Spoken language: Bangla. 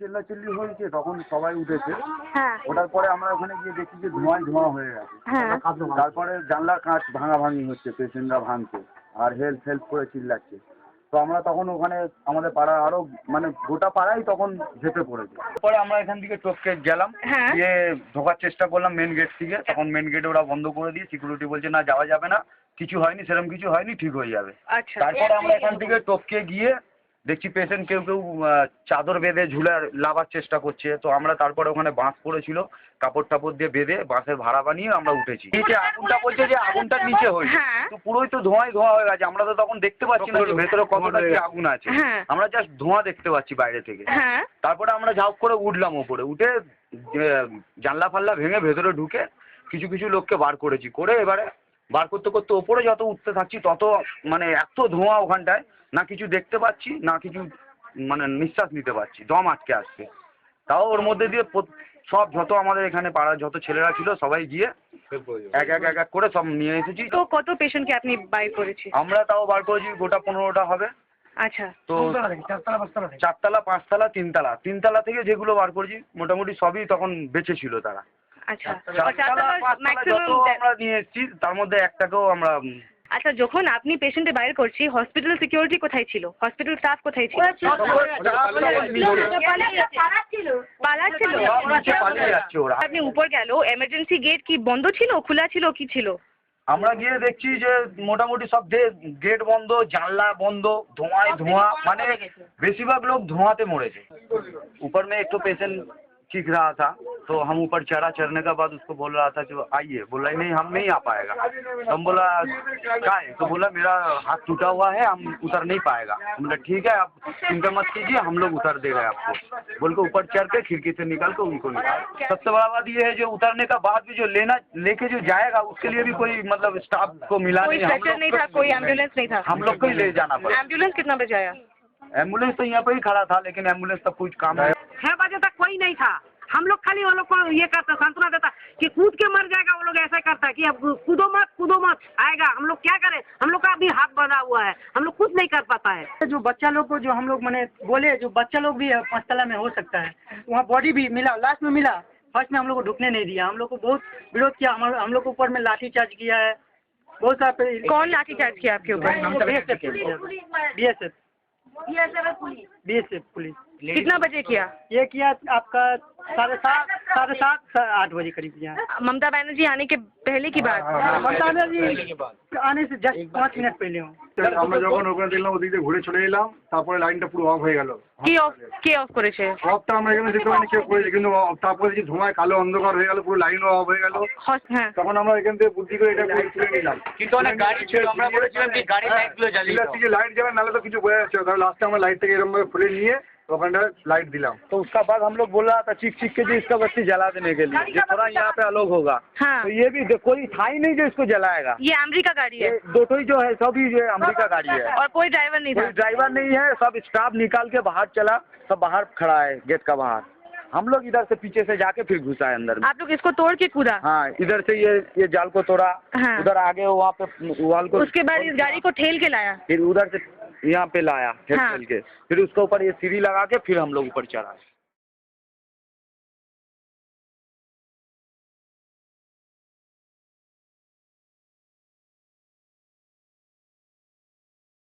চিল্লাচিল্লি হয়েছে, তখন সবাই উঠেছে। হ্যাঁ ওঠার পরে আমরা ওখানে গিয়ে দেখি যে ধোঁয়া হয়ে গেছে। হ্যাঁ তারপরে জানলার কাঁচ ভাঙাভাঙি হচ্ছে, পেশেন্টরা ভাঙছে আর হেল্প করে চিল্লাচ্ছে। তো আমরা তখন ওখানে আমাদের পাড়া আরো মানে গোটা পাড়াই তখন ঝেঁপে পড়েছে। পরে আমরা এখান থেকে টপকে গেলাম, হ্যাঁ। গিয়ে ঢোকার চেষ্টা করলাম মেন গেট থেকে। তখন মেন গেটে ওরা বন্ধ করে দিয়ে সিকিউরিটি বলছে না যাওয়া যাবে না, কিছু হয়নি, সেরকম কিছু হয়নি, ঠিক হয়ে যাবে। আচ্ছা তারপরে আমরা এখান থেকে টপকে গিয়ে দেখছি পেশেন্ট কেউ চাদর বেঁধে ঝুলে লাভার চেষ্টা করছে। তো আমরা তারপরে ওখানে বাঁশ পড়েছিল, কাপড় টাপড় দিয়ে বেঁধে বাঁশের ভাড়া বানিয়ে আমরা উঠেছি। নিচে আগুনটা বলছে যে আগুনটার নিচে হয়েছে, হ্যাঁ। তো পুরোই তো ধোঁয়া হয়ে গেছে। আমরা তো তখন দেখতে পাচ্ছি না যে ভেতরে কতটা কি আগুন আছে, হ্যাঁ। আমরা জাস্ট ধোঁয়া দেখতে পাচ্ছি বাইরে থেকে। হ্যাঁ তারপরে আমরা ঝাঁপ করে উঠলাম ওপরে, উঠে জানলা ফাল্লা ভেঙে ভেতরে ঢুকে কিছু কিছু লোককে বার করেছি। করে এবারে বার করতে করতে ওপরে যত উঠতে থাকছি তত মানে এত ধোঁয়া ওখানটায়, না কিছু দেখতে পাচ্ছি না কিছু মানে নিঃশ্বাস নিতে পারছি, দম আটকে আসছে। তাও ওর মধ্যে দিয়ে সব যত আমাদের এখানে পাড়ার যত ছেলেরা ছিল সবাই গিয়ে এক এক করে সব নিয়ে এসেছি। তো কত পেশেন্টকে আপনি বাই করেছি? আমরা তাও বার করেছি গোটা 15টা হবে। আচ্ছা তো 4তলা 5তলা 3তলা থেকে যেগুলো বার করেছি মোটামুটি সবই তখন বেঁচে ছিল তারা। আচ্ছা 4তলা 5তলা যত আমরা নিয়ে এসেছি তার মধ্যে একটাকেও আমরা। আচ্ছা যখন আপনি পেশেন্টে বাইরে করছি হসপিটাল সিকিউরিটি কোথায় ছিল? হসপিটাল স্টাফ কোথায় ছিল? পালাচ্ছিল। পালিয়ে যাচ্ছে ওরা। আপনি উপর গেল, এমার্জেন্সি গেট কি বন্ধ ছিল, খোলা ছিল, কি ছিল? আমরা গিয়ে দেখছি যে মোটামুটি সব গেট বন্ধ, জানলা বন্ধ, ধোঁয়া, মানে বেশিরভাগ लोग धुआंতে মরেছে। ऊपर में एक तो पेशेंट चीख रहा था, तो हम ऊपर चढ़ने के बाद उसको बोल रहा था जो आइए, बोला नहीं हम नहीं आ पाएगा। हम बोला क्या है, तो बोला मेरा हाथ टूटा हुआ है, हम उतर नहीं पाएगा। बोला ठीक है आप चिंता मत कीजिए, हम लोग उतर दे रहे आपको, बोल के ऊपर चढ़ के खिड़की से निकल के उनको निकाल। सबसे बड़ा बात ये है जो उतरने का बाद भी जो लेके जो जाएगा उसके लिए भी कोई मतलब स्टाफ को मिला कोई नहीं, स्ट्रेचर नहीं था, कोई एम्बुलेंस नहीं था? हम लोग को ही ले जाना पड़ा। एम्बुलेंस कितना बजे आया? एम्बुलेंस तो यहाँ पे ही खड़ा था, लेकिन एम्बुलेंस का कुछ काम है। 6 बजे तक कोई नहीं था। हम लोग खाली वो लोग को ये करता, सांत्वना देता कि कूद के मर जाएगा। वो लोग ऐसा करता है कि अब कूदो मत आएगा। हम लोग क्या करें, हम लोग का अभी हाथ बंधा हुआ है, हम लोग कुछ नहीं कर पाता है। जो बच्चा लोग को जो हम लोग मैंने बोले जो बच्चा लोग भी 5तला में हो सकता है, वहाँ बॉडी भी मिला, लास्ट में मिला। फर्स्ट में हम लोग को ढुकने नहीं दिया, हम लोग को बहुत विरोध किया, हम लोग के ऊपर में लाठी चार्ज किया है बहुत सारा। कौन लाठी चार्ज किया आपके ऊपर? BSF police. कितना बजे किया? ये किया आपका 7:30 8 बजे करीब किया। ममता बनर्जी आने के पहले की बात? ममता बनर्जी आने से जस्ट 5 मिनट पहले हूँ। আমরা যখন ওখানে দেখলাম ওদিক দিয়ে ঘুরে চলে এলাম, তারপরে লাইনটা পুরো অফ হয়ে গেল। কে অফ করেছে? অফটা আমরা এখানে দেখতে পাইনি কেউ করেছে, কিন্তু তারপরে যে ধোঁয়ায় কালো অন্ধকার হয়ে গেল, পুরো লাইনও অফ হয়ে গেল। হ্যাঁ তখন আমরা এখান থেকে বুদ্ধি করে এটা করে তুলে নিলাম। কিন্তু অনেক গাড়ি ছিল, আমরা বলেছিলাম কি গাড়ির লাইটগুলো জ্বালিয়ে দাও। লাইট জ্বালান, নাহলে তো কিছু বোঝা যাচ্ছে না। তাহলে লাস্টে আমরা लाइट থেকে এরকম ভাবে খুলে নিয়ে ওখানটা लाइट दिलाम। तो उसका बाद हम लोग बोल रहा था चीख के जो इसका बत्ती जला देने के लिए, जो थोड़ा यहाँ पे अलग होगा। हाँ। तो ये भी कोई था ही नहीं जो इसको जलाएगा। ये अमेरिका गाड़ी है? दो ही जो है सभी जो अमेरिका गाड़ी है, और कोई ड्राइवर नहीं था? कोई ड्राइवर नहीं है, सब स्टाफ निकाल के बाहर चला, सब बाहर खड़ा है गेट का बाहर। हम लोग इधर से पीछे से जाके फिर घुसा है अंदर में। आप लोग इसको तोड़ के कूदा? हाँ, इधर से ये जाल को तोड़ा। हाँ। उधर आगे वहाँ पे वाल को, उसके बाद इस गाड़ी को ठेल के लाया? फिर उधर से यहाँ पे लाया हाँ। ठेल के, फिर उसके ऊपर ये सीढ़ी लगा के फिर हम लोग ऊपर चढ़ा।